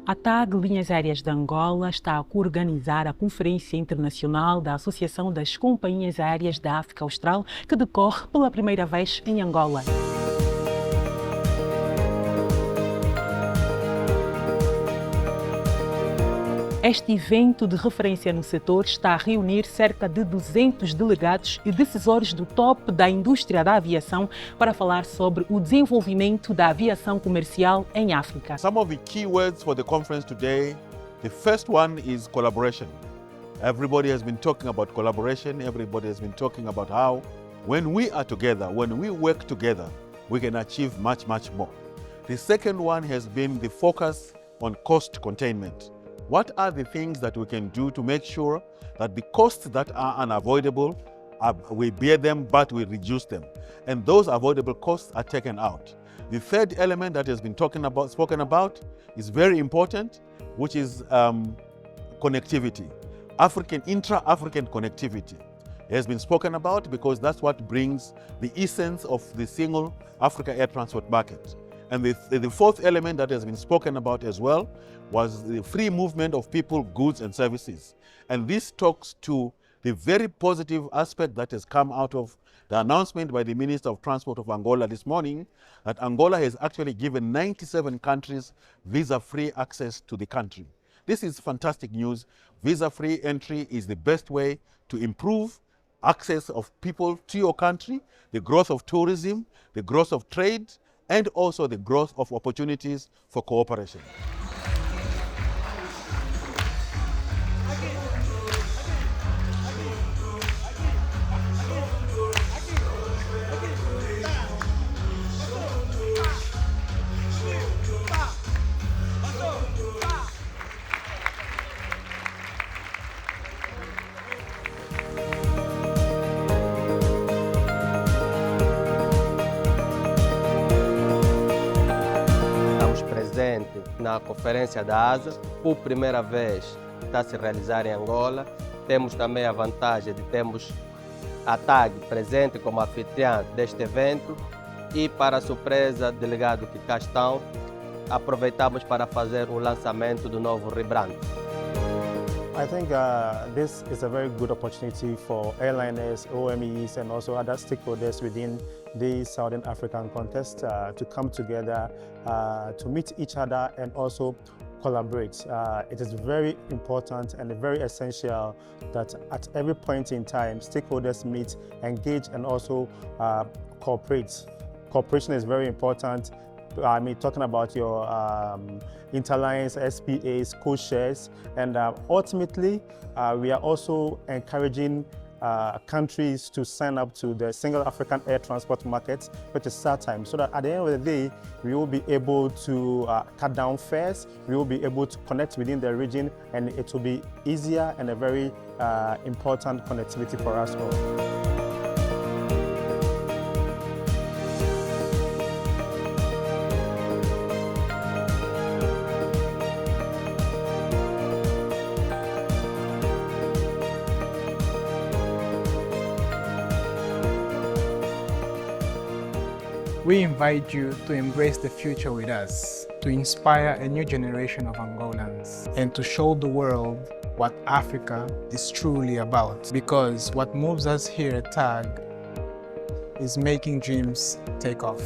A Taag Linhas Aéreas de Angola está a coorganizar a Conferência Internacional da Associação das Companhias Aéreas da África Austral, que decorre pela primeira vez em Angola. Este evento de referência no setor está a reunir cerca de 200 delegados e decisores do top da indústria da aviação para falar sobre o desenvolvimento da aviação comercial em África. Some of the key words for the conference today, the first one is collaboration. Everybody has been talking about collaboration. Everybody has been talking about how when we are together, when we work together, we can achieve much, much more. The second one has been the focus on cost containment. What are the things that we can do to make sure that the costs that are unavoidable, we bear them, but we reduce them, and those avoidable costs are taken out. The third element that has been spoken about is very important, which is connectivity. Intra-African connectivity has been spoken about because that's what brings the essence of the single Africa air transport market. And the fourth element that has been spoken about as well was the free movement of people, goods and services. And this talks to the very positive aspect that has come out of the announcement by the Minister of Transport of Angola this morning, that Angola has actually given 97 countries visa-free access to the country. This is fantastic news. Visa-free entry is the best way to improve access of people to your country, the growth of tourism, the growth of trade, and also the growth of opportunities for cooperation. Presente na conferência da ASA, por primeira vez está a se realizar em Angola. Temos também a vantagem de termos a TAG presente como anfitriã deste evento e, para a surpresa do delegado que cá estão, aproveitamos para fazer o lançamento do novo rebrand. I think this is a very good opportunity for airliners, OMEs, and also other stakeholders within the Southern African context to come together, to meet each other and also collaborate. It is very important and very essential that at every point in time, stakeholders meet, engage, and also cooperate. Cooperation is very important. I mean, talking about your interlines, SPAs, co-shares, and ultimately, we are also encouraging countries to sign up to the single African air transport market, which is SATIME, so that at the end of the day, we will be able to cut down fares, we will be able to connect within the region, and it will be easier and a very important connectivity for us all. We invite you to embrace the future with us, to inspire a new generation of Angolans, and to show the world what Africa is truly about. Because what moves us here at TAG is making dreams take off.